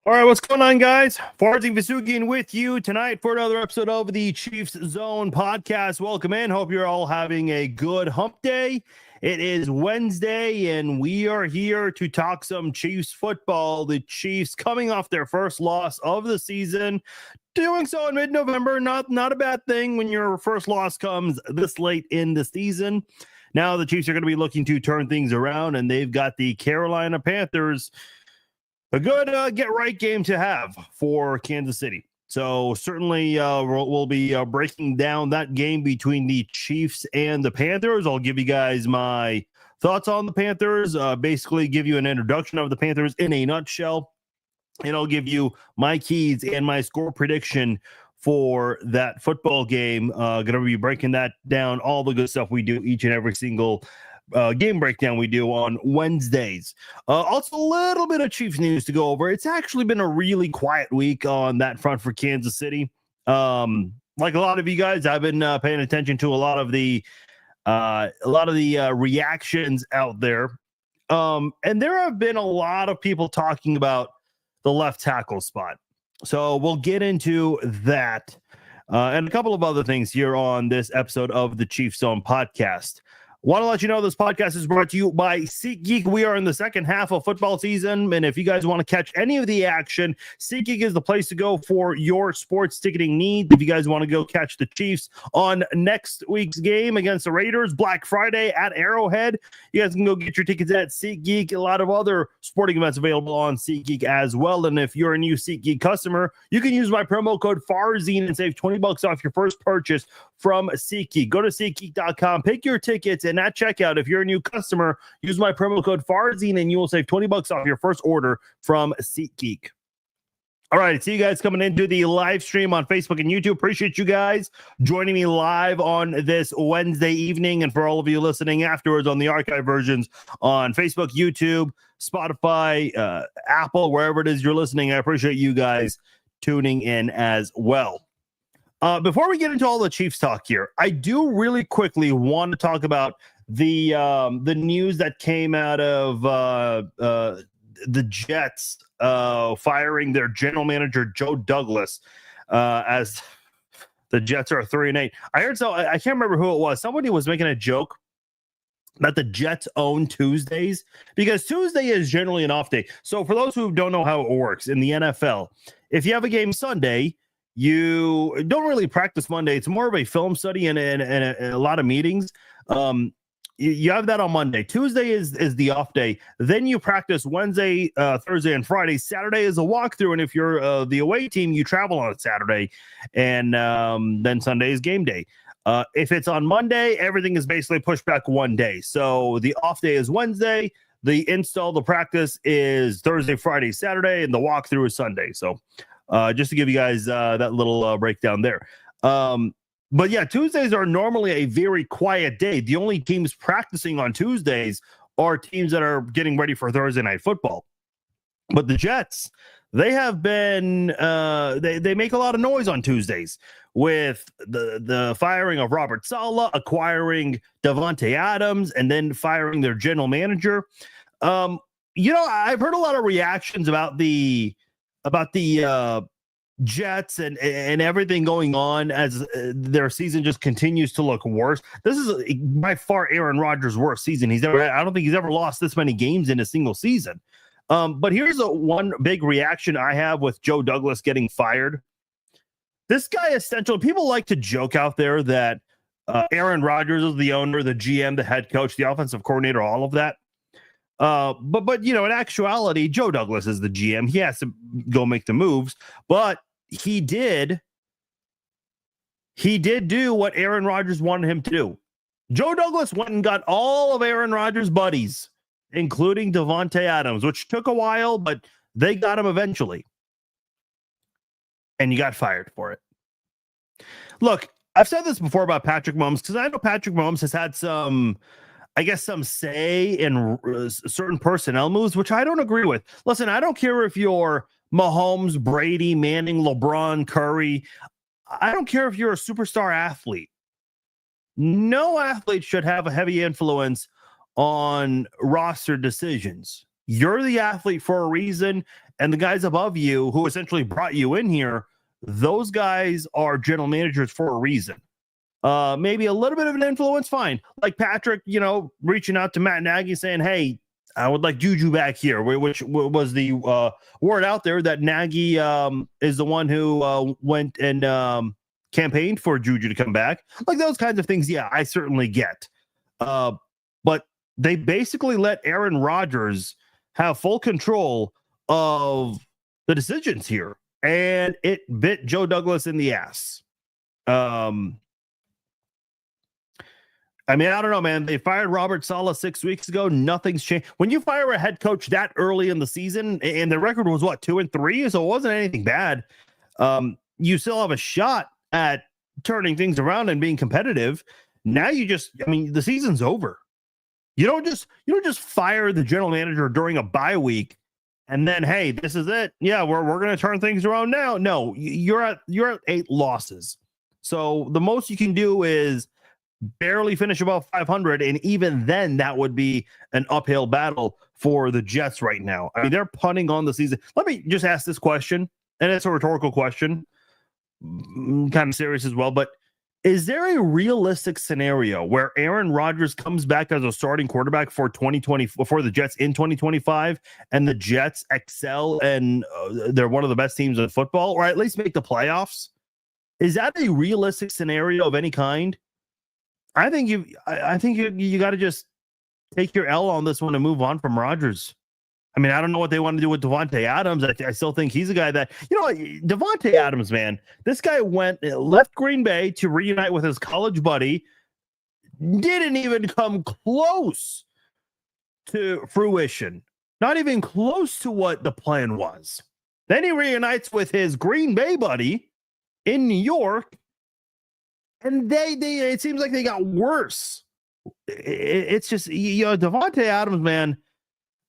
All right, what's going on, guys? Farzing Vasugian with you tonight for another episode of the Chiefs Zone podcast. Welcome in. Hope you're all having a good hump day. It is Wednesday, and we are here to talk some Chiefs football. The Chiefs coming off their first loss of the season, doing so in mid-November. Not a bad thing when your first loss comes this late in the season. Now the Chiefs are going to be looking to turn things around, and they've got the Carolina Panthers. A good get-right game to have for Kansas City. So certainly we'll be breaking down that game between the Chiefs and the Panthers. I'll give you guys my thoughts on the Panthers, basically give you an introduction of the Panthers in a nutshell, and I'll give you my keys and my score prediction for that football game. Going to be breaking that down, all the good stuff we do each and every single game breakdown we do on Wednesdays. Also, a little bit of Chiefs news to go over. It's actually been a really quiet week on that front for Kansas City. Like a lot of you guys, I've been paying attention to a lot of the reactions out there. And there have been a lot of people talking about the left tackle spot. So we'll get into that and a couple of other things here on this episode of the Chiefs Zone podcast. Want to let you know this podcast is brought to you by SeatGeek. We are in the second half of football season, and if you guys want to catch any of the action, SeatGeek is the place to go for your sports ticketing needs. If you guys want to go catch the Chiefs on next week's game against the Raiders, Black Friday at Arrowhead, you guys can go get your tickets at SeatGeek. A lot of other sporting events available on SeatGeek as well, and if you're a new SeatGeek customer, you can use my promo code FARZINE and save $20 off your first purchase from SeatGeek. Go to SeatGeek.com, pick your tickets, and at checkout, if you're a new customer, use my promo code FARZINE and you will save $20 off your first order from SeatGeek. All right, see you guys coming into the live stream on Facebook and YouTube. Appreciate you guys joining me live on this Wednesday evening. And for all of you listening afterwards on the archive versions on Facebook, YouTube, Spotify, Apple, wherever it is you're listening, I appreciate you guys tuning in as well. Before we get into all the Chiefs talk here, I do really quickly want to talk about the news that came out of the Jets firing their general manager Joe Douglas as the Jets are 3-8. I heard I can't remember who it was. Somebody was making a joke that the Jets own Tuesdays because Tuesday is generally an off day. So for those who don't know how it works in the NFL, if you have a game Sunday, you don't really practice Monday. It's more of a film study and a lot of meetings. You have that on Monday. Tuesday is the off day. Then you practice Wednesday, Thursday, and Friday. Saturday is a walkthrough. And if you're the away team, you travel on Saturday. And then Sunday is game day. If it's on Monday, everything is basically pushed back one day. So the off day is Wednesday. The install, the practice is Thursday, Friday, Saturday, and the walkthrough is Sunday. So just to give you guys that little breakdown there. But yeah, Tuesdays are normally a very quiet day. The only teams practicing on Tuesdays are teams that are getting ready for Thursday night football. But the Jets, they have been they make a lot of noise on Tuesdays with the firing of Robert Saleh, acquiring Davante Adams, and then firing their general manager. I've heard a lot of reactions about the Jets and everything going on as their season just continues to look worse. This is by far Aaron Rodgers' worst season. I don't think he's ever lost this many games in a single season. But here's one big reaction I have with Joe Douglas getting fired. This guy essentially, people like to joke out there that Aaron Rodgers is the owner, the GM, the head coach, the offensive coordinator, all of that. But in actuality, Joe Douglas is the GM. He has to go make the moves, but he did do what Aaron Rodgers wanted him to do. Joe Douglas went and got all of Aaron Rodgers' buddies, including Davante Adams, which took a while, but they got him eventually. And you got fired for it. Look, I've said this before about Patrick Mahomes because I know Patrick Mahomes has had some say in certain personnel moves, which I don't agree with. Listen, I don't care if you're Mahomes, Brady, Manning, LeBron, Curry. I don't care if you're a superstar athlete. No athlete should have a heavy influence on roster decisions. You're the athlete for a reason, and the guys above you who essentially brought you in here, those guys are general managers for a reason. Maybe a little bit of an influence, fine. Like Patrick, reaching out to Matt Nagy saying, hey, I would like Juju back here, which was the word out there that Nagy is the one who went and campaigned for Juju to come back. Like those kinds of things, yeah, I certainly get. But they basically let Aaron Rodgers have full control of the decisions here, and it bit Joe Douglas in the ass. I don't know, man. They fired Robert Saleh 6 weeks ago. Nothing's changed. When you fire a head coach that early in the season, and the record was 2-3, so it wasn't anything bad. You still have a shot at turning things around and being competitive. Now the season's over. You don't just fire the general manager during a bye week and then, hey, this is it. Yeah, we're going to turn things around now. No, you're at 8 losses. So the most you can do is barely finish above 500, and even then that would be an uphill battle for the Jets right now. I mean, they're punting on the season. Let me just ask this question, and it's a rhetorical question, kind of serious as well, but is there a realistic scenario where Aaron Rodgers comes back as a starting quarterback for 2020 for the Jets in 2025, and the Jets excel and they're one of the best teams in football, or at least make the playoffs? Is that a realistic scenario of any kind? I think you got to just take your L on this one and move on from Rodgers. I mean, I don't know what they want to do with Devontae Adams. I still think he's a guy that, Devontae Adams, man, this guy left Green Bay to reunite with his college buddy, didn't even come close to fruition, not even close to what the plan was. Then he reunites with his Green Bay buddy in New York, and it seems like they got worse. It's just, Devontae Adams, man.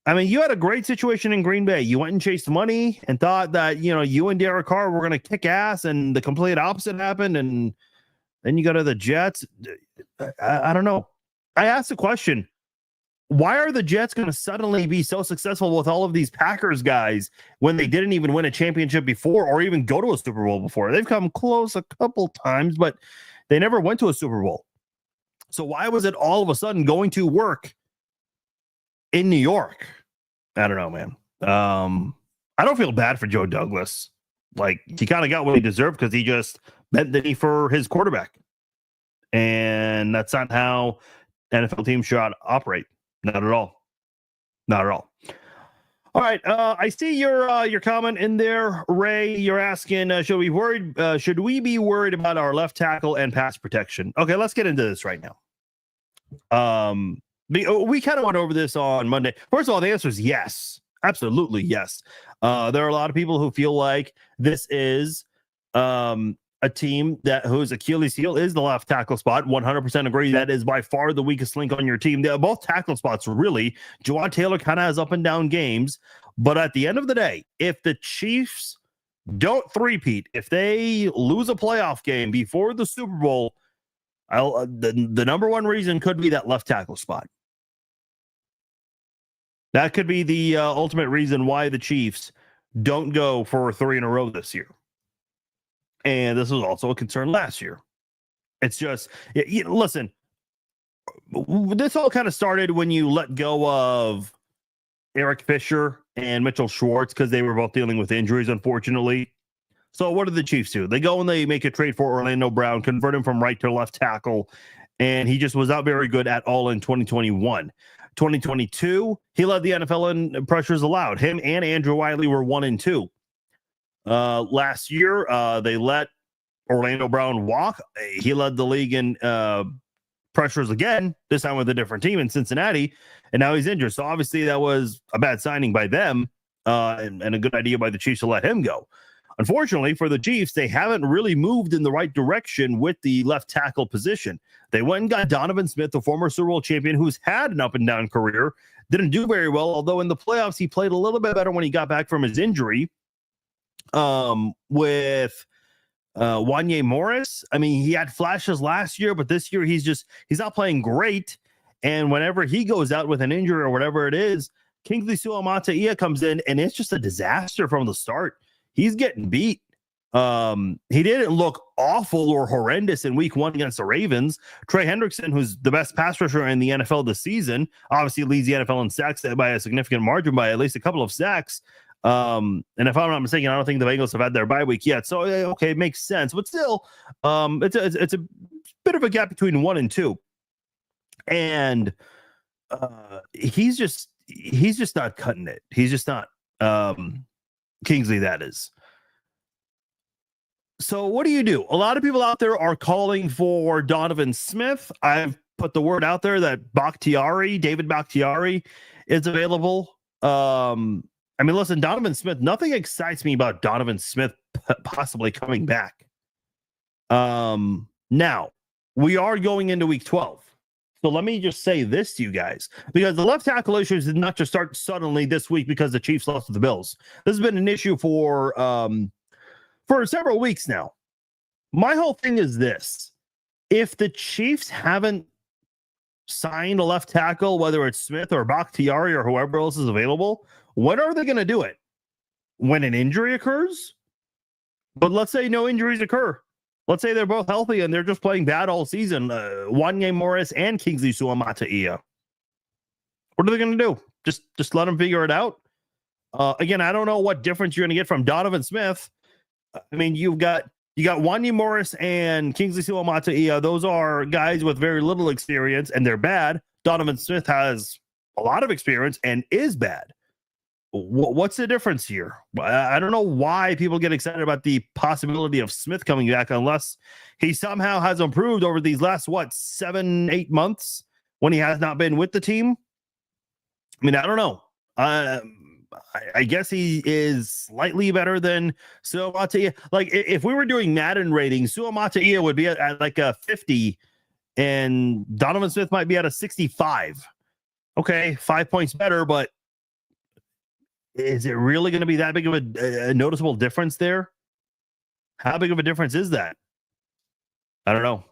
I mean, you had a great situation in Green Bay. You went and chased money and thought that, you and Derek Carr were going to kick ass, and the complete opposite happened. And then you go to the Jets. I don't know. I asked the question, why are the Jets going to suddenly be so successful with all of these Packers guys when they didn't even win a championship before or even go to a Super Bowl before? They've come close a couple times, but they never went to a Super Bowl. So why was it all of a sudden going to work in New York? I don't know, man. I don't feel bad for Joe Douglas. Like, he kind of got what he deserved because he just bent the knee for his quarterback. And that's not how NFL teams should operate. Not at all. Not at all. All right. I see your comment in there, Ray. You're asking, should we be worried about our left tackle and pass protection? Okay, let's get into this right now. We kind of went over this on Monday. First of all, the answer is yes. Absolutely yes. There are a lot of people who feel like this is a team whose Achilles heel is the left tackle spot. 100% agree. That is by far the weakest link on your team. They're both tackle spots, really. Jawad Taylor kind of has up and down games. But at the end of the day, if the Chiefs don't three-peat, if they lose a playoff game before the Super Bowl, the number one reason could be that left tackle spot. That could be the ultimate reason why the Chiefs don't go for 3 in a row this year. And this was also a concern last year. It's just, listen, this all kind of started when you let go of Eric Fisher and Mitchell Schwartz because they were both dealing with injuries, unfortunately. So what did the Chiefs do? They go and they make a trade for Orlando Brown, convert him from right to left tackle, and he just was not very good at all in 2021. 2022, he led the NFL in pressures allowed. Him and Andrew Wiley were 1 and 2. Last year, they let Orlando Brown walk. He led the league in pressures again, this time with a different team in Cincinnati, and now he's injured. So obviously that was a bad signing by them and a good idea by the Chiefs to let him go. Unfortunately for the Chiefs, they haven't really moved in the right direction with the left tackle position. They went and got Donovan Smith, the former Super Bowl champion, who's had an up-and-down career. Didn't do very well, although in the playoffs, he played a little bit better when he got back from his injury. With Wanye Morris, I mean, he had flashes last year, but this year he's not playing great. And whenever he goes out with an injury or whatever it is, Kingsley Suamataia comes in, and it's just a disaster from the start. He's getting beat. He didn't look awful or horrendous in week 1 against the Ravens. Trey Hendrickson, who's the best pass rusher in the NFL this season, obviously leads the NFL in sacks by a significant margin, by at least a couple of sacks. And if I'm not mistaken, I don't think the Bengals have had their bye week yet. So, okay, it makes sense. But still, it's a bit of a gap between 1 and 2. And he's just not cutting it. He's just not Kingsley, that is. So what do you do? A lot of people out there are calling for Donovan Smith. I've put the word out there that David Bakhtiari is available. I mean, listen, Donovan Smith, nothing excites me about Donovan Smith possibly coming back. Now, we are going into week 12. So let me just say this to you guys, because the left tackle issues did not just start suddenly this week because the Chiefs lost to the Bills. This has been an issue for several weeks now. My whole thing is this. If the Chiefs haven't signed a left tackle, whether it's Smith or Bakhtiari or whoever else is available, when are they going to do it? When an injury occurs? But let's say no injuries occur. Let's say they're both healthy and they're just playing bad all season. Wanya Morris and Kingsley Suamataia. What are they going to do? Just let them figure it out? Again, I don't know what difference you're going to get from Donovan Smith. I mean, you got Wanya Morris and Kingsley Suamataia. Those are guys with very little experience, and they're bad. Donovan Smith has a lot of experience and is bad. What's the difference here? I don't know why people get excited about the possibility of Smith coming back unless he somehow has improved over these last, 7-8 months when he has not been with the team. I mean, I don't know. I guess he is slightly better than Suamataia. Like, if we were doing Madden ratings, Suamataia would be at like a 50 and Donovan Smith might be at a 65. Okay, 5 points better, but is it really going to be that big of a noticeable difference there? How big of a difference is that? I don't know.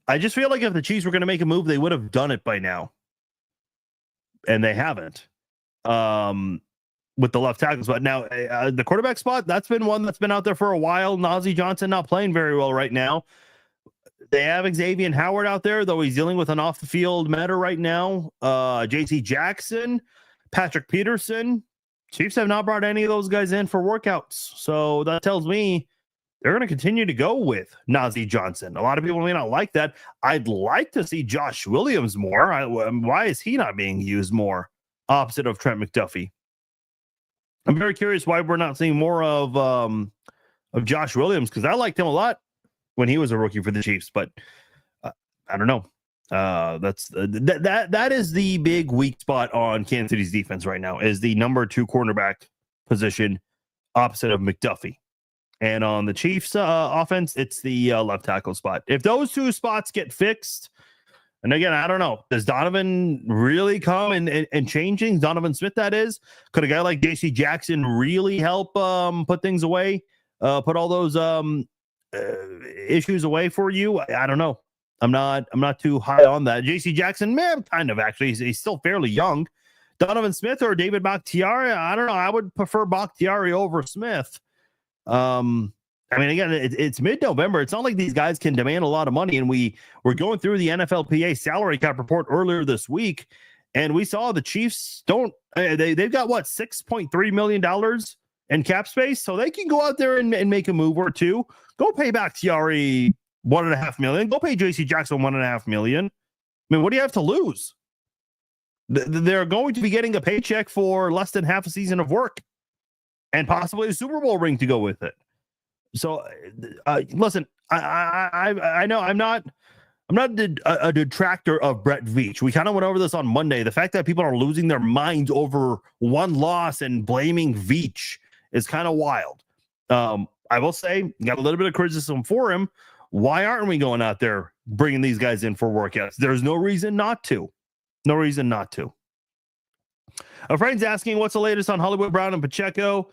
I just feel like if the Chiefs were going to make a move, they would have done it by now. And they haven't. With the left tackles. But now the quarterback spot, that's been one that's been out there for a while. Najee Johnson not playing very well right now. They have Xavier Howard out there, though he's dealing with an off-the-field matter right now. J.C. Jackson, Patrick Peterson. Chiefs have not brought any of those guys in for workouts. So that tells me they're going to continue to go with Najee Johnson. A lot of people may not like that. I'd like to see Josh Williams more. Why is he not being used more opposite of Trent McDuffie? I'm very curious why we're not seeing more of Josh Williams, because I liked him a lot when he was a rookie for the Chiefs, but I don't know. That is the big weak spot on Kansas City's defense right now, is the number 2 cornerback position opposite of McDuffie. And on the Chiefs offense, it's the left tackle spot. If those 2 spots get fixed, and again, I don't know, does Donovan really come and change things? Donovan Smith, that is. Could a guy like J.C. Jackson really help put things away, put all those issues away for you? I don't know. I'm not too high on that. J.C. Jackson, man, kind of actually. He's still fairly young. Donovan Smith or David Bakhtiari, I don't know. I would prefer Bakhtiari over Smith. I mean, again, it's mid-November. It's not like these guys can demand a lot of money. And we're going through the NFLPA salary cap report earlier this week, and we saw the Chiefs they've got $6.3 million in cap space, so they can go out there and make a move or two. Go pay Bakhtiari $1.5 million. Go pay J.C. Jackson $1.5 million. I mean, what do you have to lose? They're going to be getting a paycheck for less than half a season of work, and possibly a Super Bowl ring to go with it. So, listen, I know I'm not a detractor of Brett Veach. We kind of went over this on Monday. The fact that people are losing their minds over one loss and blaming Veach is kind of wild. I will say, got a little bit of criticism for him. Why aren't we going out there bringing these guys in for workouts? There's no reason not to. No reason not to. A friend's asking, what's the latest on Hollywood Brown and Pacheco?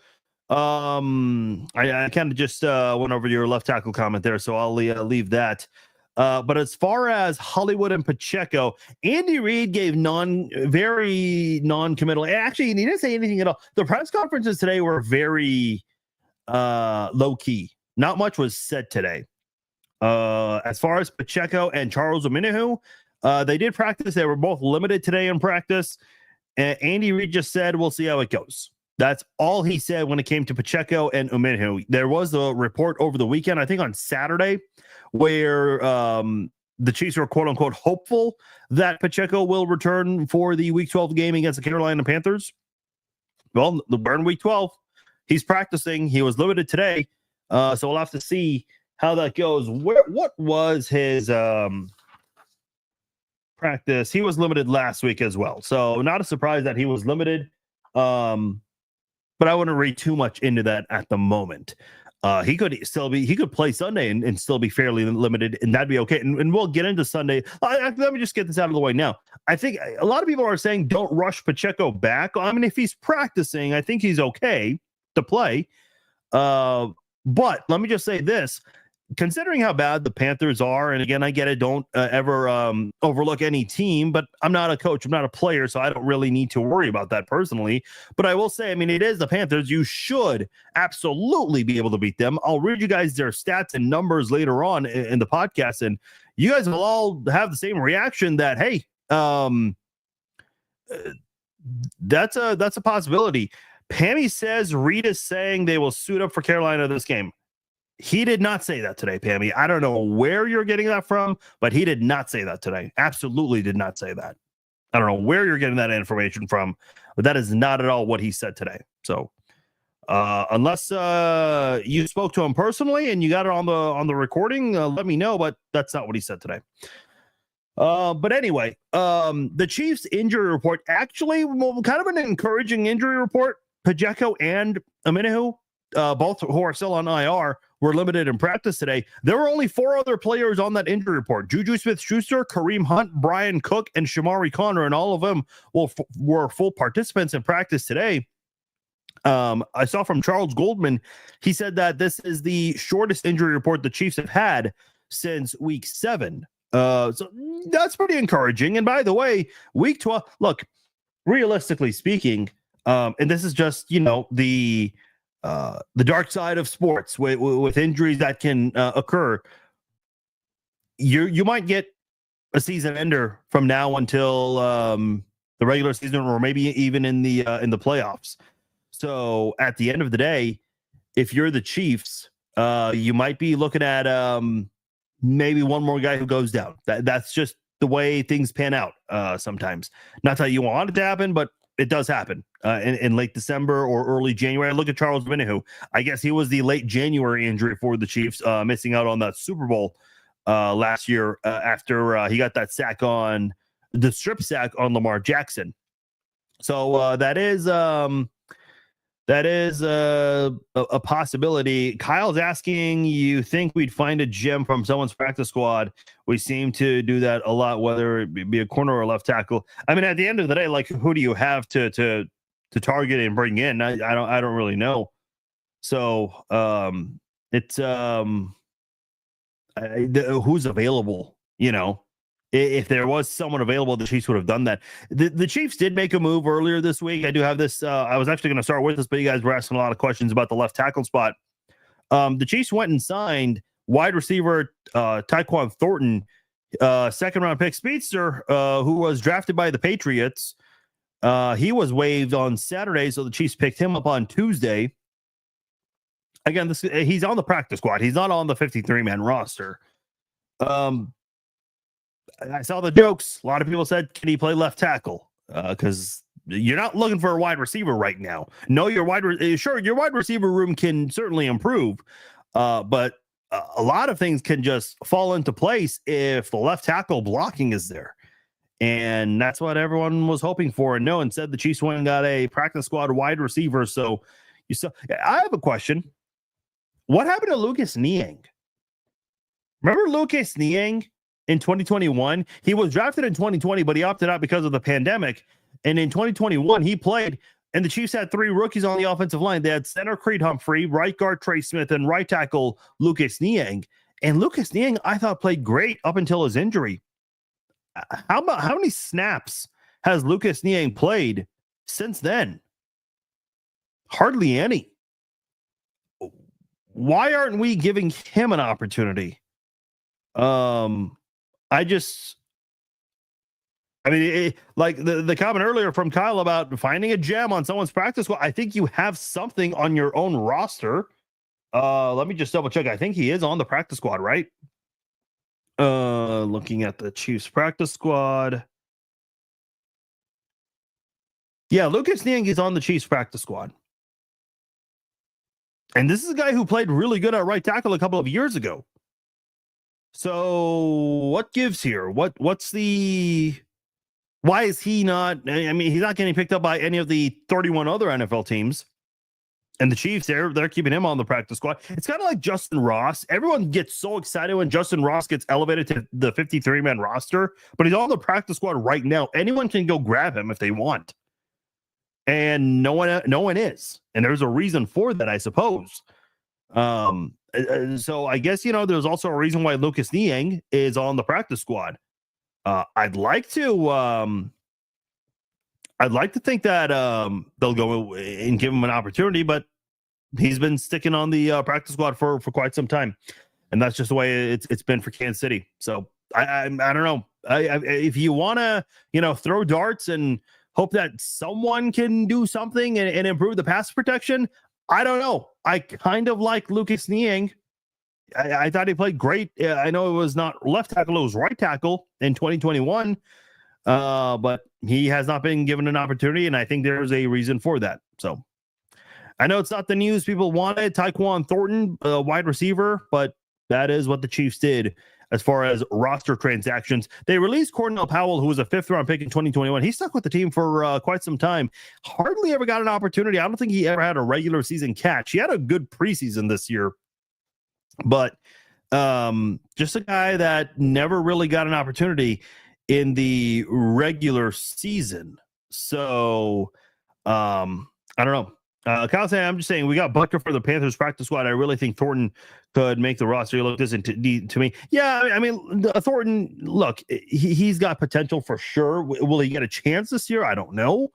I kind of just went over your left tackle comment there, so I'll leave that. But as far as Hollywood and Pacheco, Andy Reid gave very non-committal. Actually, he didn't say anything at all. The press conferences today were very low key. Not much was said today. As far as Pacheco and Charles Omenihu, they did practice. They were both limited today in practice. And Andy Reid just said, we'll see how it goes. That's all he said when it came to Pacheco and Omenihu. There was a report over the weekend, I think on Saturday, where the Chiefs were quote unquote hopeful that Pacheco will return for the Week 12 game against the Carolina Panthers. Well, we're in Week 12. He's practicing. He was limited today. So we'll have to see how that goes. What was his practice? He was limited last week as well. So not a surprise that he was limited. But I wouldn't read too much into that at the moment. He could play Sunday and still be fairly limited, and that'd be okay. And we'll get into Sunday. Let me just get this out of the way now. I think a lot of people are saying don't rush Pacheco back. I mean, if he's practicing, I think he's okay to play. But let me just say this. Considering how bad the Panthers are, and again, I get it, don't ever overlook any team, but I'm not a coach, I'm not a player, so I don't really need to worry about that personally. But I will say, I mean, it is the Panthers. You should absolutely be able to beat them. I'll read you guys their stats and numbers later on in the podcast, and you guys will all have the same reaction that, hey, that's a possibility. Pammy says Reid is saying they will suit up for Carolina this game. He did not say that today, Pammy. I don't know where you're getting that from, but he did not say that today. Absolutely did not say that. I don't know where you're getting that information from, but that is not at all what he said today. So unless you spoke to him personally and you got it on the recording, let me know, but that's not what he said today. But anyway, the Chiefs injury report, actually kind of an encouraging injury report. Pacheco and Omenihu, both who are still on IR, were limited in practice today. There were only 4 other players on that injury report: Juju Smith-Schuster, Kareem Hunt, Brian Cook, and Shamari Connor, and all of them were full participants in practice today. I saw from Charles Goldman, he said that this is the shortest injury report the Chiefs have had since Week 7. So that's pretty encouraging. And by the way, Week 12, look, realistically speaking, and this is just, the dark side of sports with injuries that can occur. You might get a season ender from now until the regular season, or maybe even in the playoffs. So at the end of the day, if you're the Chiefs, you might be looking at maybe one more guy who goes down. That's just the way things pan out sometimes. Not that you want it to happen, but it does happen in late December or early January. Look at Charles Omenihu. I guess he was the late January injury for the Chiefs, missing out on that Super Bowl last year after he got that strip sack on Lamar Jackson. So that is a possibility. Kyle's asking, you think we'd find a gem from someone's practice squad? We seem to do that a lot, whether it be a corner or a left tackle. I mean, at the end of the day, like, who do you have to target and bring in? I don't really know. So it's who's available, If there was someone available, the Chiefs would have done that. The Chiefs did make a move earlier this week. I do have this. I was actually going to start with this, but you guys were asking a lot of questions about the left tackle spot. The Chiefs went and signed wide receiver Tyquan Thornton, second-round pick speedster, who was drafted by the Patriots. He was waived on Saturday, so the Chiefs picked him up on Tuesday. Again, he's on the practice squad. He's not on the 53-man roster. I saw the jokes. A lot of people said, can he play left tackle? Because you're not looking for a wide receiver right now. No, your wide receiver room can certainly improve. But a lot of things can just fall into place if the left tackle blocking is there. And that's what everyone was hoping for. And no one said the Chiefs went and got a practice squad wide receiver. So I have a question. What happened to Lucas Niang? Remember Lucas Niang? In 2021, he was drafted in 2020, but he opted out because of the pandemic. And in 2021, he played, and the Chiefs had 3 rookies on the offensive line. They had center Creed Humphrey, right guard Trey Smith, and right tackle Lucas Niang. And Lucas Niang, I thought, played great up until his injury. How many snaps has Lucas Niang played since then? Hardly any. Why aren't we giving him an opportunity? Like the comment earlier from Kyle about finding a gem on someone's practice squad. I think you have something on your own roster. Let me just double check. I think he is on the practice squad, right? Looking at the Chiefs practice squad. Yeah, Lucas Niang is on the Chiefs practice squad. And this is a guy who played really good at right tackle a couple of years ago. So what gives here? What's the... Why is he not... I mean, he's not getting picked up by any of the 31 other NFL teams. And the Chiefs, they're keeping him on the practice squad. It's kind of like Justin Ross. Everyone gets so excited when Justin Ross gets elevated to the 53-man roster, but he's on the practice squad right now. Anyone can go grab him if they want. And no one is. And there's a reason for that, I suppose. So I guess, there's also a reason why Lucas Niang is on the practice squad. I'd like to think that they'll go and give him an opportunity, but he's been sticking on the practice squad for quite some time, and that's just the way it's been for Kansas City. So I don't know. If you want to throw darts and hope that someone can do something and improve the pass protection, I don't know. I kind of like Lucas Niang. I thought he played great. I know it was not left tackle, it was right tackle in 2021. But he has not been given an opportunity, and I think there's a reason for that. So I know it's not the news people wanted. Tyquan Thornton, wide receiver, but that is what the Chiefs did as far as roster transactions. They released Cornell Powell, who was a 5th-round pick in 2021. He stuck with the team for quite some time. Hardly ever got an opportunity. I don't think he ever had a regular season catch. He had a good preseason this year, but just a guy that never really got an opportunity in the regular season. So I don't know. Kyle saying, I'm just saying, we got Butker for the Panthers practice squad. I really think Thornton could make the roster. He looked this to me. Yeah, I mean, Thornton, look, he's got potential for sure. Will he get a chance this year? I don't know.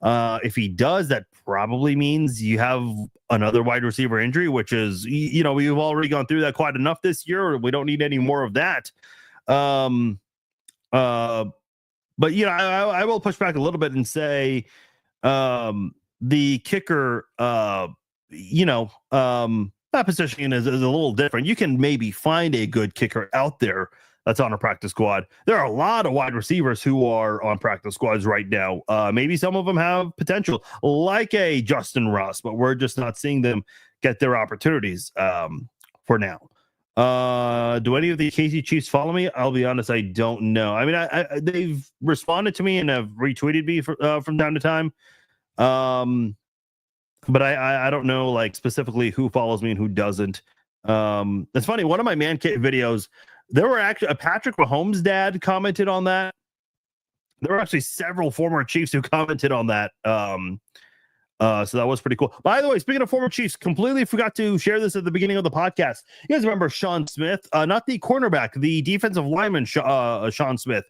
If he does, that probably means you have another wide receiver injury, which is, we've already gone through that quite enough this year. We don't need any more of that. But I will push back a little bit and say, the kicker, that position is a little different. You can maybe find a good kicker out there that's on a practice squad. There are a lot of wide receivers who are on practice squads right now. Maybe some of them have potential, like a Justin Ross, but we're just not seeing them get their opportunities for now. Do any of the KC Chiefs follow me? I'll be honest, I don't know. I mean, they've responded to me and have retweeted me from time to time. But I don't know, like, specifically who follows me and who doesn't. It's funny. One of my man cave videos, there were actually a Patrick Mahomes dad commented on that. There were actually several former Chiefs who commented on that. So that was pretty cool. By the way, speaking of former Chiefs, completely forgot to share this at the beginning of the podcast. You guys remember Sean Smith, not the cornerback, the defensive lineman, Sean Smith.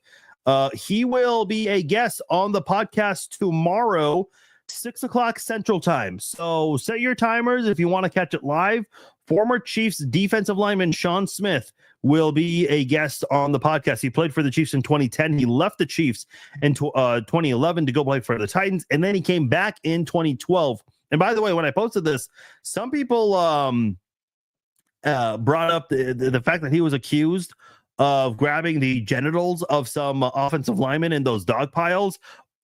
He will be a guest on the podcast tomorrow, 6:00 Central Time. So set your timers if you want to catch it live. Former Chiefs defensive lineman Sean Smith will be a guest on the podcast. He played for the Chiefs in 2010. He left the Chiefs in 2011 to go play for the Titans, and then he came back in 2012. And by the way, when I posted this, some people brought up the fact that he was accused of grabbing the genitals of some offensive linemen in those dog piles.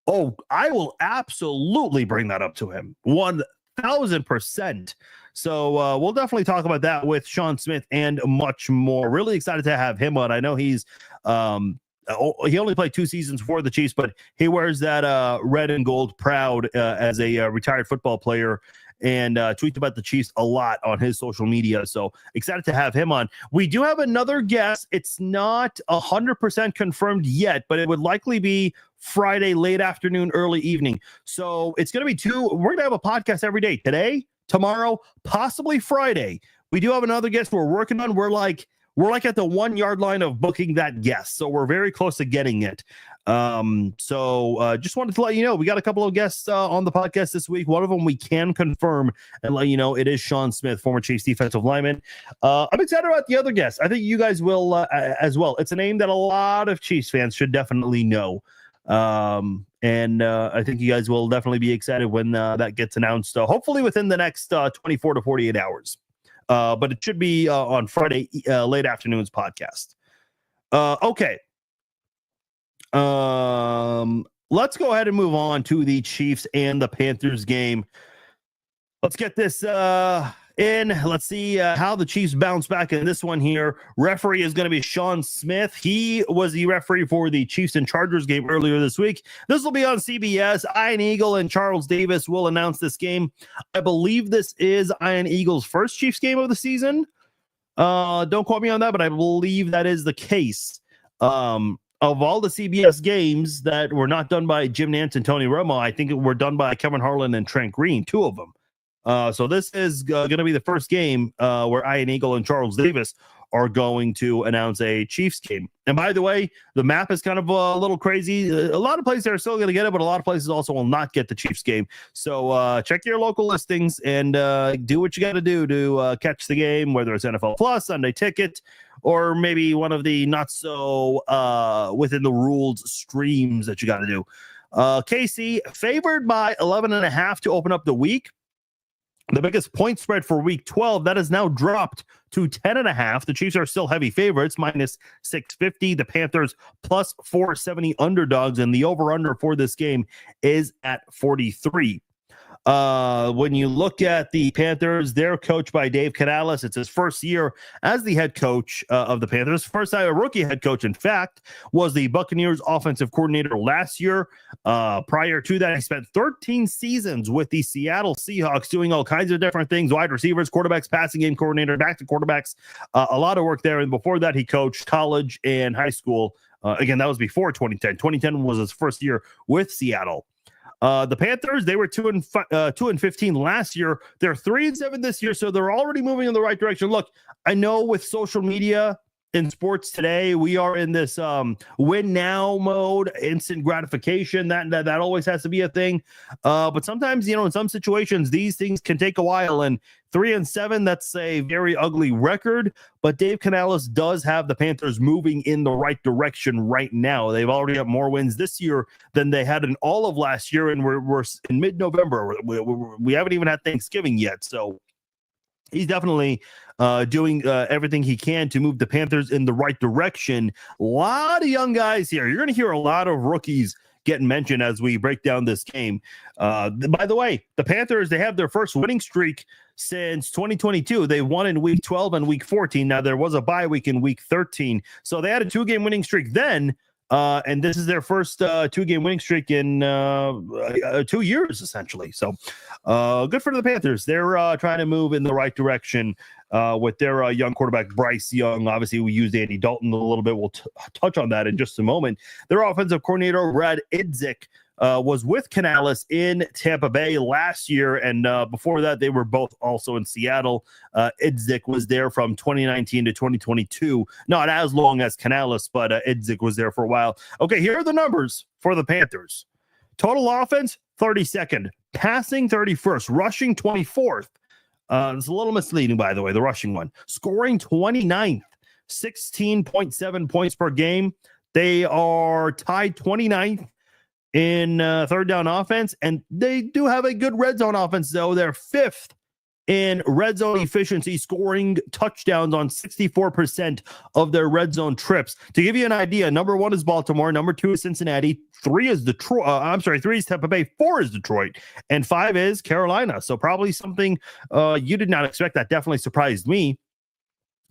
Oh, I will absolutely bring that up to him. 1,000%. So we'll definitely talk about that with Sean Smith and much more. Really excited to have him on. I know he's he only played 2 seasons for the Chiefs, but he wears that red and gold proud as a retired football player, and tweets about the Chiefs a lot on his social media. So excited to have him on. We do have another guest. It's not 100% confirmed yet, but it would likely be Friday, late afternoon, early evening. So it's going to be 2. We're going to have a podcast every day. Today, tomorrow, possibly Friday. We do have another guest we're working on. We're we're like at the 1 yard line of booking that guest. So we're very close to getting it. Just wanted to let you know, we got a couple of guests on the podcast this week. One of them we can confirm and let you know it is Sean Smith, former Chiefs defensive lineman. I'm excited about the other guests. I think you guys will as well. It's a name that a lot of Chiefs fans should definitely know. I think you guys will definitely be excited when that gets announced, hopefully within the next 24 to 48 hours. But it should be on Friday, late afternoon's podcast. Okay. Let's go ahead and move on to the Chiefs and the Panthers game. Let's get this in. Let's see how the Chiefs bounce back in this one here. Referee is going to be Sean Smith. He was the referee for the Chiefs and Chargers game earlier this week. This will be on CBS. Ian Eagle and Charles Davis will announce this game. I believe this is Ian Eagle's first Chiefs game of the season. Don't quote me on that, but I believe that is the case. Of all the CBS games that were not done by Jim Nantz and Tony Romo, I think were done by Kevin Harlan and Trent Green, 2 of them. So this is going to be the first game where Ian Eagle and Charles Davis are going to announce a Chiefs game. And by the way, the map is kind of a little crazy. A lot of places are still going to get it, but a lot of places also will not get the Chiefs game. So check your local listings and do what you got to do to catch the game, whether it's NFL Plus, Sunday Ticket, or maybe one of the not so within the rules streams that you got to do. KC favored by 11.5 to open up the week. The biggest point spread for week 12, that has now dropped to 10.5. The Chiefs are still heavy favorites, minus 650. The Panthers plus 470 underdogs, and the over-under for this game is at 43. When you look at the Panthers, they're coached by Dave Canales. It's his first year as the head coach of the Panthers. First time a rookie head coach, in fact, was the Buccaneers offensive coordinator last year. Prior to that, he spent 13 seasons with the Seattle Seahawks doing all kinds of different things, wide receivers, quarterbacks, passing game coordinator, back to quarterbacks, a lot of work there. And before that, he coached college and high school. Again, that was before 2010. 2010 was his first year with Seattle. The Panthers, they were 2-15 last year. They're 3-7 this year, so they're already moving in the right direction. Look, I know with social media in sports today, we are in this win now mode, instant gratification. That always has to be a thing. But sometimes, in some situations, these things can take a while. And 3-7, that's a very ugly record. But Dave Canales does have the Panthers moving in the right direction right now. They've already got more wins this year than they had in all of last year, and we're in mid-November. We haven't even had Thanksgiving yet, so he's definitely doing everything he can to move the Panthers in the right direction. A lot of young guys here. You're going to hear a lot of rookies getting mentioned as we break down this game. By the way, the Panthers, they have their first winning streak since 2022. They won in week 12 and week 14. Now, there was a bye week in week 13. So they had a 2-game winning streak then. And this is their first 2-game winning streak in 2 years, essentially. So good for the Panthers. They're trying to move in the right direction with their young quarterback, Bryce Young. Obviously, we used Andy Dalton a little bit. We'll touch on that in just a moment. Their offensive coordinator, Brad Idzik, was with Canales in Tampa Bay last year, and before that, they were both also in Seattle. Idzik was there from 2019 to 2022, not as long as Canales, but Idzik was there for a while. Okay, here are the numbers for the Panthers. Total offense, 32nd. Passing, 31st. Rushing, 24th. It's a little misleading, by the way, the rushing one. Scoring, 29th. 16.7 points per game. They are tied 29th in third down offense, and they do have a good red zone offense, though. They're 5th in red zone efficiency, scoring touchdowns on 64% of their red zone trips. To give you an idea, number 1 is Baltimore, number 2 is Cincinnati, 3 is Detroit. 3 is Tampa Bay, 4 is Detroit, and 5 is Carolina. So probably something you did not expect. That definitely surprised me.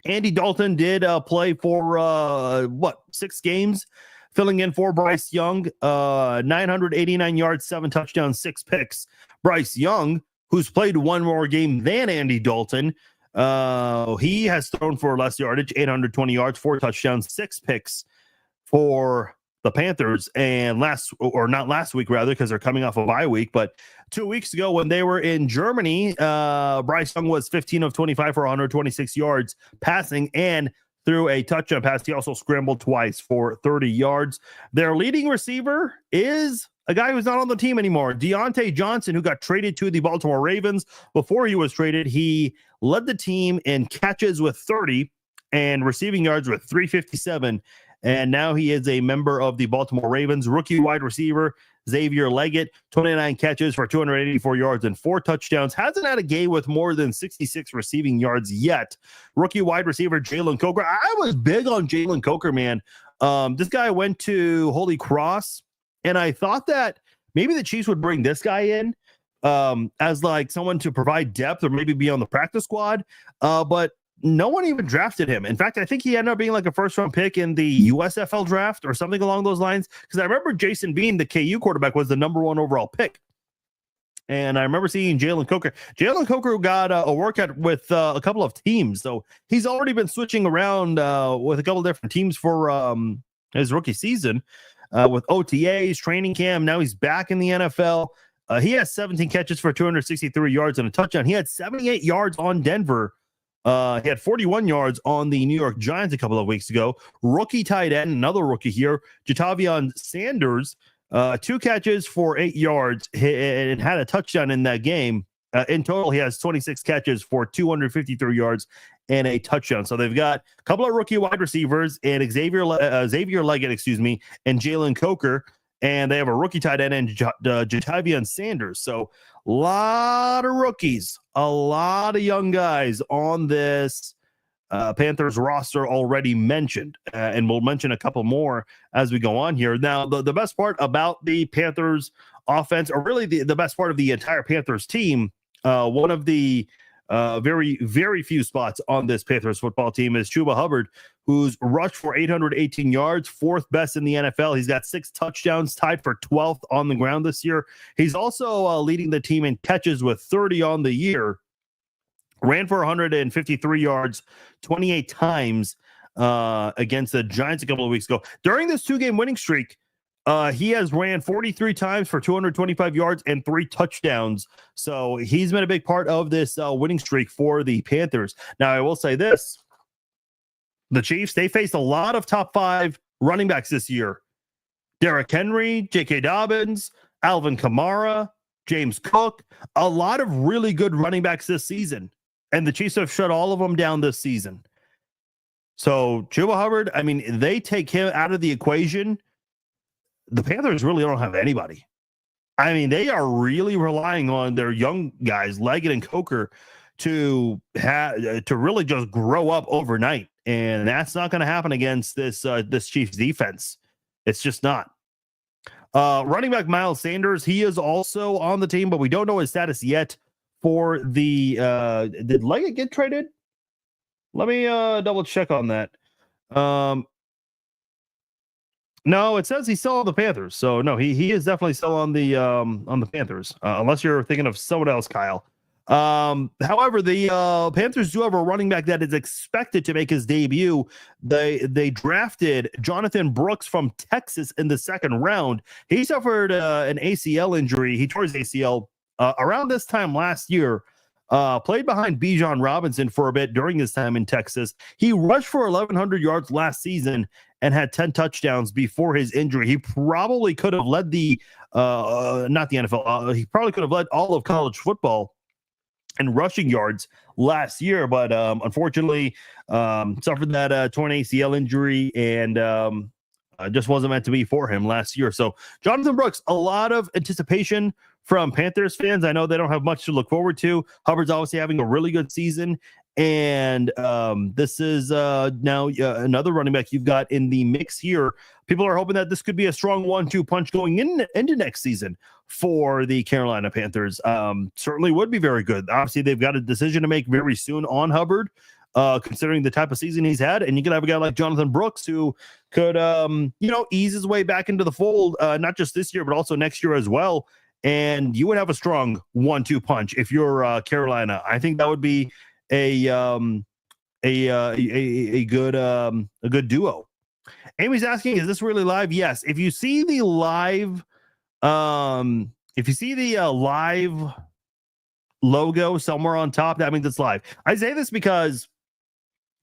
Andy Dalton did play for 6 games, filling in for Bryce Young. 989 yards, 7 touchdowns, 6 picks. Bryce Young, who's played one more game than Andy Dalton, he has thrown for less yardage, 820 yards, 4 touchdowns, 6 picks for the Panthers. And not last week, rather, because they're coming off a bye week, but 2 weeks ago when they were in Germany, Bryce Young was 15 of 25 for 126 yards passing and threw a touchdown pass. He also scrambled twice for 30 yards. Their leading receiver is a guy who's not on the team anymore, Deontay Johnson, who got traded to the Baltimore Ravens. Before he was traded, he led the team in catches with 30 and receiving yards with 357. And now he is a member of the Baltimore Ravens. Rookie wide receiver Xavier Leggett, 29 catches for 284 yards and 4 touchdowns. Hasn't had a game with more than 66 receiving yards yet. Rookie wide receiver Jalen Coker. I was big on Jalen Coker, man. This guy went to Holy Cross, and I thought that maybe the Chiefs would bring this guy in as like someone to provide depth or maybe be on the practice squad. But no one even drafted him. In fact, I think he ended up being like a first-round pick in the USFL draft or something along those lines. Because I remember Jason Bean, the KU quarterback, was the number 1 overall pick. And I remember seeing Jalen Coker. Jalen Coker got a workout with a couple of teams. So he's already been switching around with a couple of different teams for his rookie season with OTAs, training camp. Now he's back in the NFL. He has 17 catches for 263 yards and a touchdown. He had 78 yards on Denver. He had 41 yards on the New York Giants a couple of weeks ago. Rookie tight end, another rookie here, Jatavion Sanders, 2 catches for 8 yards and had a touchdown in that game. In total, he has 26 catches for 253 yards and a touchdown. So they've got a couple of rookie wide receivers and Xavier Leggett, and Jalen Coker. And they have a rookie tight end and Jatavion Sanders. So a lot of rookies, a lot of young guys on this Panthers roster already mentioned. And we'll mention a couple more as we go on here. Now, the best part about the Panthers offense, or really the best part of the entire Panthers team, one of the very, very few spots on this Panthers football team is Chuba Hubbard, who's rushed for 818 yards, 4th best in the NFL. He's got 6 touchdowns, tied for 12th on the ground this year. He's also leading the team in catches with 30 on the year. Ran for 153 yards 28 times against the Giants a couple of weeks ago. During this 2-game winning streak, he has ran 43 times for 225 yards and 3 touchdowns. So he's been a big part of this winning streak for the Panthers. Now, I will say this. The Chiefs, they faced a lot of top 5 running backs this year. Derrick Henry, J.K. Dobbins, Alvin Kamara, James Cook. A lot of really good running backs this season. And the Chiefs have shut all of them down this season. So Chuba Hubbard, I mean, they take him out of the equation. The Panthers really don't have anybody. I mean, they are really relying on their young guys, Leggett and Coker, to really just grow up overnight. And that's not going to happen against this Chiefs defense. It's just not. Running back Miles Sanders, he is also on the team, but we don't know his status yet for the did Leggett get traded? Let me double check on that. No, it says he's still on the Panthers. So no, he is definitely still on the Panthers, unless you're thinking of someone else, Kyle. However, the Panthers do have a running back that is expected to make his debut. They drafted Jonathan Brooks from Texas in the 2nd round. He suffered an ACL injury. He tore his ACL around this time last year. Played behind Bijan Robinson for a bit during his time in Texas. He rushed for 1,100 yards last season and had 10 touchdowns before his injury. He probably could have led not the NFL. He probably could have led all of college football and rushing yards last year, but unfortunately suffered that torn ACL injury and just wasn't meant to be for him last year. So Jonathan Brooks, a lot of anticipation from Panthers fans. I know they don't have much to look forward to. Hubbard's obviously having a really good season, and this is now another running back you've got in the mix here. People are hoping that this could be a strong 1-2 punch going into next season for the Carolina Panthers. Certainly would be very good. Obviously, they've got a decision to make very soon on Hubbard, considering the type of season he's had. And you can have a guy like Jonathan Brooks who could, ease his way back into the fold, not just this year, but also next year as well. And you would have a strong 1-2 punch if you're Carolina. I think that would be a good duo. Amy's asking, is this really live? Yes. If you see the live, live logo somewhere on top, that means it's live. I say this because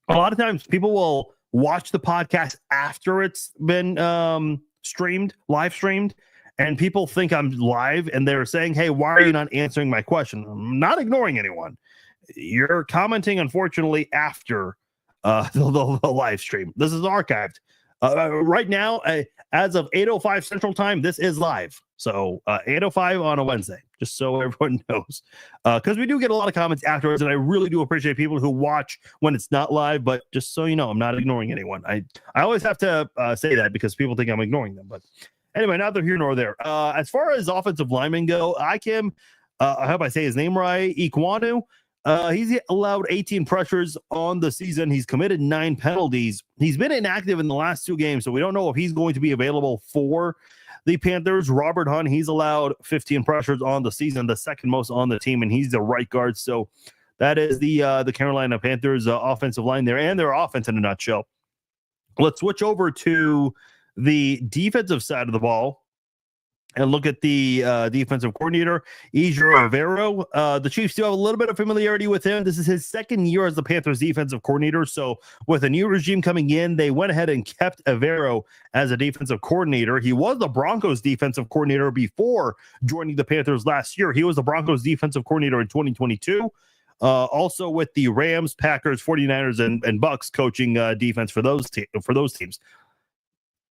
a lot of times people will watch the podcast after it's been live streamed, and people think I'm live and they're saying, hey, why are you not answering my question? I'm not ignoring anyone. You're commenting, unfortunately, after the live stream. This is archived. Right now, as of 8:05 Central Time, this is live. So 8:05 on a Wednesday, just so everyone knows. Because we do get a lot of comments afterwards, and I really do appreciate people who watch when it's not live. But just so you know, I'm not ignoring anyone. I always have to say that because people think I'm ignoring them. But anyway, neither here nor there. As far as offensive linemen go, I hope I say his name right, Ikwanu. He's allowed 18 pressures on the season. He's committed 9 penalties. He's been inactive in the last 2 games, so we don't know if he's going to be available for the Panthers. Robert Hunt, he's allowed 15 pressures on the season, the second most on the team, and he's the right guard. So that is the Carolina Panthers offensive line there, and their offense in a nutshell. Let's switch over to the defensive side of the ball and look at the defensive coordinator, Ejiro Rivero. The Chiefs do have a little bit of familiarity with him. This is his second year as the Panthers defensive coordinator. So with a new regime coming in, they went ahead and kept Rivero as a defensive coordinator. He was the Broncos defensive coordinator before joining the Panthers last year. He was the Broncos defensive coordinator in 2022. Also with the Rams, Packers, 49ers, and Bucks coaching defense for those teams.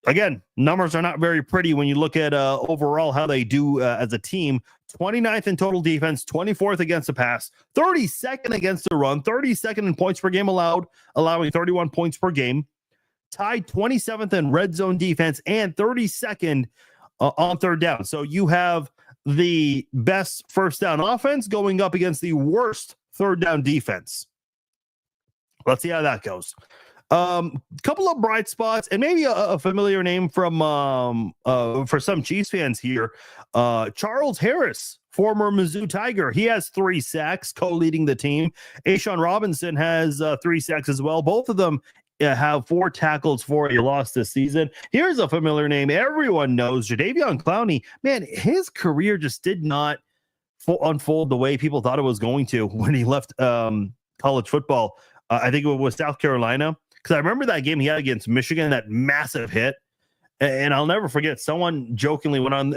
Again, numbers are not very pretty when you look at overall how they do as a team. 29th in total defense, 24th against the pass, 32nd against the run, 32nd in points per game allowed, allowing 31 points per game. Tied 27th in red zone defense and 32nd on third down. So you have the best first down offense going up against the worst third down defense. Let's see how that goes. Couple of bright spots and maybe a familiar name from for some Chiefs fans here. Charles Harris, former Mizzou Tiger. He has 3 sacks, co-leading the team. Ashawn Robinson has 3 sacks as well. Both of them have 4 tackles for a loss this season. Here's a familiar name everyone knows, Jadeveon Clowney. Man, his career just did not unfold the way people thought it was going to when he left college football. I think it was South Carolina. Because I remember that game he had against Michigan, that massive hit. And I'll never forget, someone jokingly went on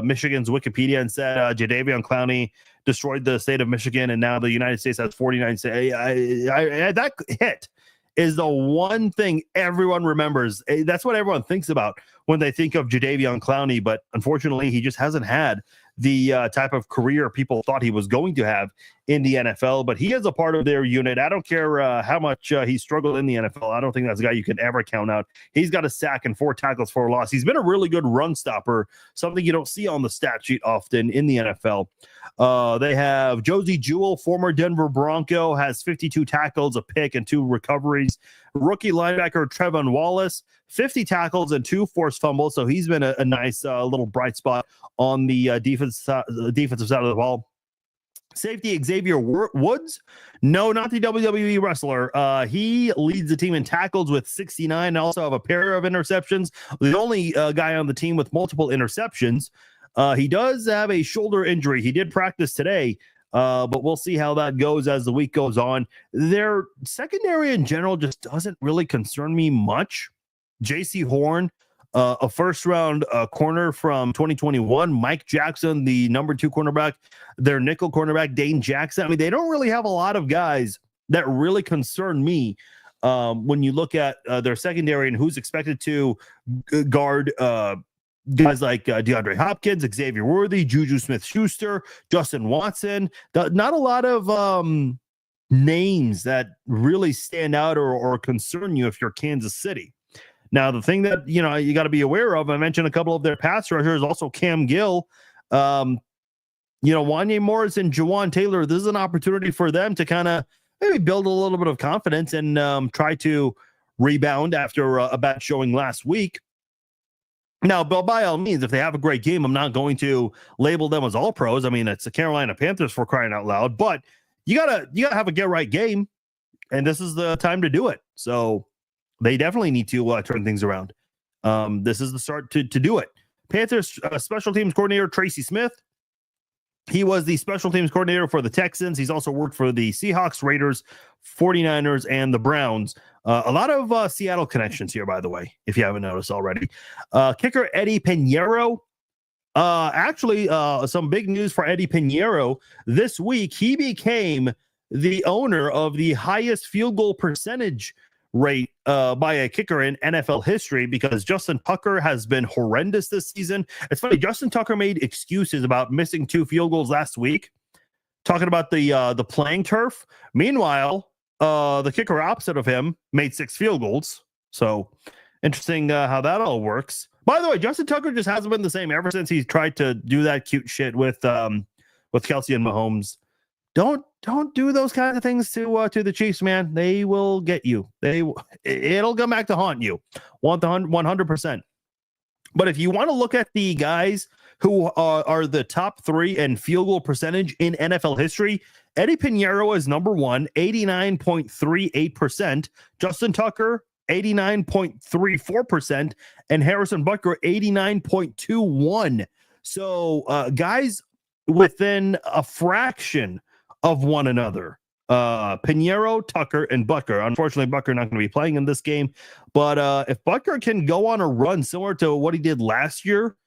Michigan's Wikipedia and said Jadeveon Clowney destroyed the state of Michigan, and now the United States has 49 states. That hit is the one thing everyone remembers. That's what everyone thinks about when they think of Jadeveon Clowney. But unfortunately, he just hasn't had the type of career people thought he was going to have in the NFL, but he is a part of their unit. I don't care how much he struggled in the NFL. I don't think that's a guy you can ever count out. He's got a sack and 4 tackles for a loss. He's been a really good run stopper, something you don't see on the stat sheet often in the NFL. They have Josie Jewell, former Denver Bronco, has 52 tackles, a pick, and 2 recoveries. Rookie linebacker Trevon Wallace, 50 tackles and 2 forced fumbles. So he's been a nice little bright spot on the defensive side of the ball. Safety Xavier Woods. No, not the WWE wrestler. He leads the team in tackles with 69 and also have a pair of interceptions. The only guy on the team with multiple interceptions. He does have a shoulder injury. He did practice today, but we'll see how that goes as the week goes on. Their secondary in general just doesn't really concern me much. J.C. Horn, a first-round corner from 2021. Mike Jackson, the number 2 cornerback. Their nickel cornerback, Dane Jackson. I mean, they don't really have a lot of guys that really concern me when you look at their secondary and who's expected to guard guys like DeAndre Hopkins, Xavier Worthy, Juju Smith-Schuster, Justin Watson. Not a lot of names that really stand out or concern you if you're Kansas City. Now, the thing that, you got to be aware of, I mentioned a couple of their pass rushers, also Cam Gill, Wanye Morris and Jawan Taylor. This is an opportunity for them to kind of maybe build a little bit of confidence and try to rebound after a bad showing last week. Now, by all means, if they have a great game, I'm not going to label them as all pros. I mean, it's the Carolina Panthers for crying out loud, but you gotta have a get right game, and this is the time to do it. So they definitely need to turn things around. This is the start to do it. Panthers special teams coordinator Tracy Smith. He was the special teams coordinator for the Texans. He's also worked for the Seahawks, Raiders, 49ers, and the Browns. A lot of Seattle connections here, by the way, if you haven't noticed already. Kicker Eddie Pinheiro. Actually, some big news for Eddie Pinheiro. This week, he became the owner of the highest field goal percentage rate by a kicker in NFL history, because Justin Tucker has been horrendous this season. It's funny, Justin Tucker made excuses about missing 2 field goals last week, talking about the playing turf. Meanwhile, the kicker opposite of him made 6 field goals. So interesting how that all works. By the way, Justin Tucker just hasn't been the same ever since he tried to do that cute shit with Kelsey and Mahomes. Don't do those kinds of things to the Chiefs, man. They will get you. It'll come back to haunt you. 100%. But if you want to look at the guys who are the top 3 in field goal percentage in NFL history, Eddie Pinheiro is number 1, 89.38%. Justin Tucker, 89.34%, and Harrison Butker, 89.21. So guys within a fraction of one another. Pinheiro, Tucker, and Butker. Unfortunately, Butker not going to be playing in this game. But if Butker can go on a run similar to what he did last year,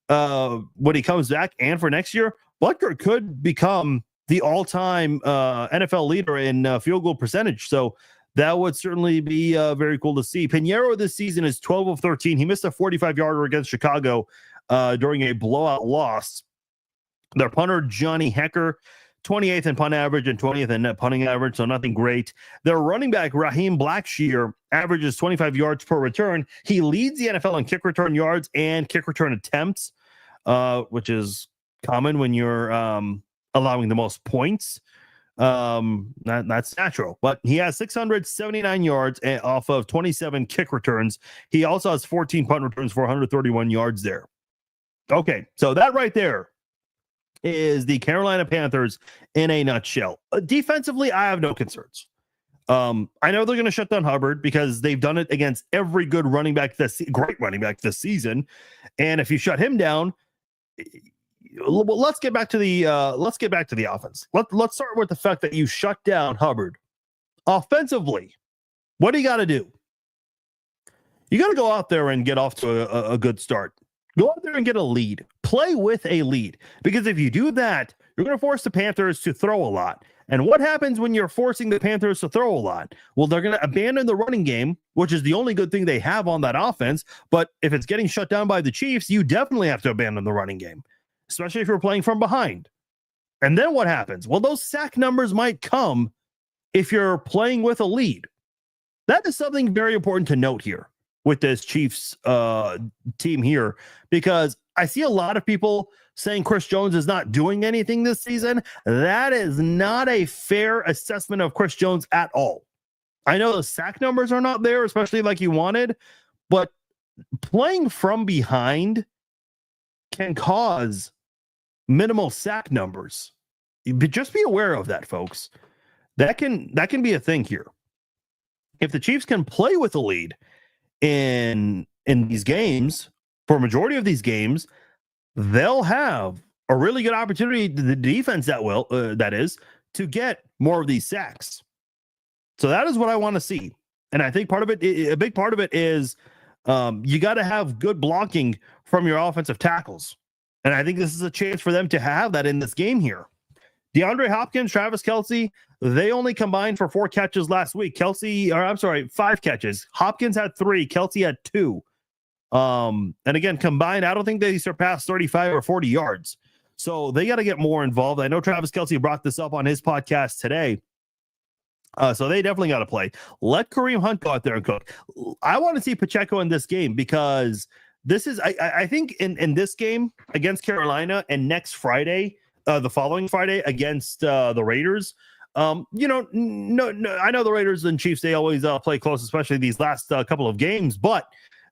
when he comes back and for next year, Butker could become the all-time NFL leader in field goal percentage. So that would certainly be very cool to see. Pinheiro this season is 12 of 13. He missed a 45-yarder against Chicago during a blowout loss. Their punter, Johnny Hecker, 28th in punt average and 20th in net punting average, so nothing great. Their running back, Raheem Blackshear, averages 25 yards per return. He leads the NFL in kick return yards and kick return attempts, which is common when you're allowing the most points. That's natural, but he has 679 yards off of 27 kick returns. He also has 14 punt returns for 131 yards there. Okay, so that right there is the Carolina Panthers in a nutshell. Defensively, I have no concerns. I know they're going to shut down Hubbard because they've done it against every good running back great running back this season. And if you shut him down, let's get back to the offense. Let's start with the fact that you shut down Hubbard. Offensively, what do you got to do? You got to go out there and get off to a good start. Go out there and get a lead. Play with a lead. Because if you do that, you're going to force the Panthers to throw a lot. And what happens when you're forcing the Panthers to throw a lot? Well, they're going to abandon the running game, which is the only good thing they have on that offense. But if it's getting shut down by the Chiefs, you definitely have to abandon the running game, especially if you're playing from behind. And then what happens? Well, those sack numbers might come if you're playing with a lead. That is something very important to note here with this Chiefs team here, because I see a lot of people saying Chris Jones is not doing anything this season. That is not a fair assessment of Chris Jones at all. I know the sack numbers are not there, especially like you wanted, but playing from behind can cause minimal sack numbers. But just be aware of that, folks. That can be a thing here. If the Chiefs can play with a lead in these games, for a majority of these games, they'll have a really good opportunity, the defense that is, to get more of these sacks. So that is what I want to see. And I think a big part of it is you got to have good blocking from your offensive tackles. And I think this is a chance for them to have that in this game here. DeAndre Hopkins, Travis Kelce, they only combined for 4 catches last week. 5 catches. Hopkins had 3. Kelce had 2. And again, combined, I don't think they surpassed 35 or 40 yards. So they got to get more involved. I know Travis Kelce brought this up on his podcast today. So they definitely got to play. Let Kareem Hunt go out there and cook. I want to see Pacheco in this game because this is, I think in this game against Carolina and next Friday, the following Friday against the Raiders, I know the Raiders and Chiefs, they always play close, especially these last couple of games. But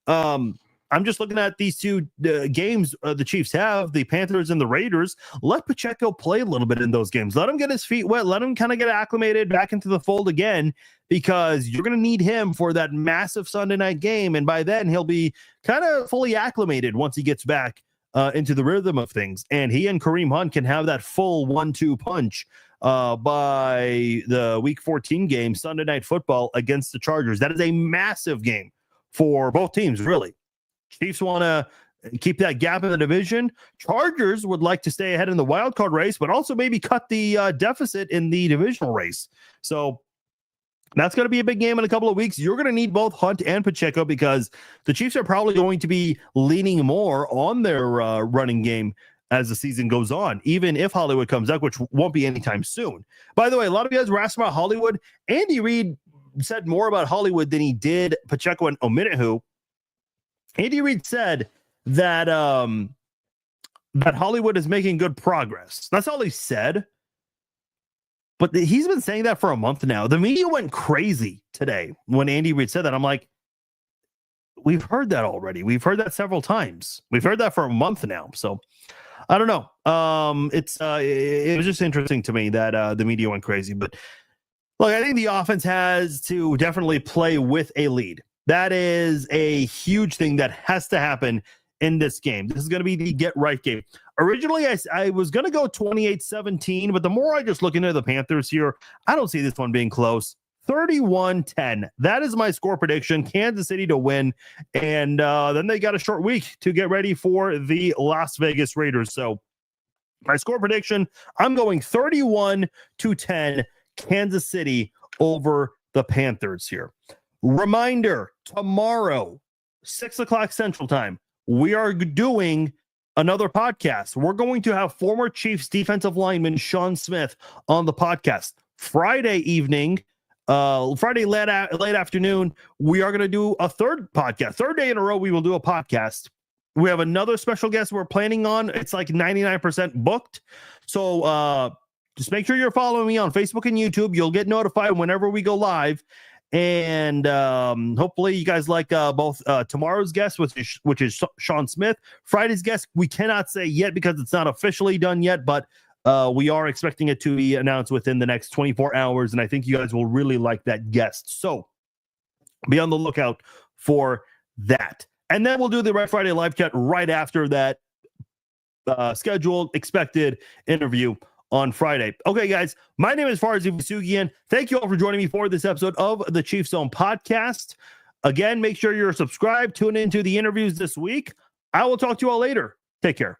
I'm just looking at these two games the Chiefs have, the Panthers and the Raiders. Let Pacheco play a little bit in those games. Let him get his feet wet. Let him kind of get acclimated back into the fold again, because you're going to need him for that massive Sunday night game. And by then, he'll be kind of fully acclimated once he gets back into the rhythm of things. And he and Kareem Hunt can have that full 1-2 punch by the Week 14 game, Sunday Night Football against the Chargers. That is a massive game for both teams, really. Chiefs want to keep that gap in the division. Chargers would like to stay ahead in the wild card race, but also maybe cut the deficit in the divisional race. So that's going to be a big game in a couple of weeks. You're going to need both Hunt and Pacheco because the Chiefs are probably going to be leaning more on their running game as the season goes on, even if Hollywood comes up, which won't be anytime soon. By the way, a lot of you guys were asking about Hollywood. Andy Reid said more about Hollywood than he did Pacheco and Omenihu. Andy Reid said that that Hollywood is making good progress. That's all he said. But he's been saying that for a month now. The media went crazy today when Andy Reid said that. I'm like, we've heard that already. We've heard that several times. We've heard that for a month now. So I don't know. It was just interesting to me that the media went crazy. But look, I think the offense has to definitely play with a lead. That is a huge thing that has to happen in this game. This is going to be the get-right game. Originally, I was going to go 28-17, but the more I just look into the Panthers here, I don't see this one being close. 31-10. That is my score prediction. Kansas City to win. And then they got a short week to get ready for the Las Vegas Raiders. So my score prediction, I'm going 31-10, Kansas City over the Panthers here. Reminder, tomorrow, 6 o'clock Central Time, we are doing another podcast. We're going to have former Chiefs defensive lineman Sean Smith on the podcast. Friday evening, Friday late afternoon, we are going to do a third podcast. Third day in a row, we will do a podcast. We have another special guest we're planning on. It's like 99% booked. So just make sure you're following me on Facebook and YouTube. You'll get notified whenever we go live. And hopefully you guys like both tomorrow's guest, which is Sean Smith. Friday's guest, we cannot say yet because it's not officially done yet, but we are expecting it to be announced within the next 24 hours. And I think you guys will really like that guest. So be on the lookout for that. And then we'll do the Red Friday live chat right after that scheduled expected interview on Friday. Okay, guys, my name is Farzee Vasugian. Thank you all for joining me for this episode of the Chiefs Zone podcast. Again, make sure you're subscribed. Tune into the interviews this week. I will talk to you all later. Take care.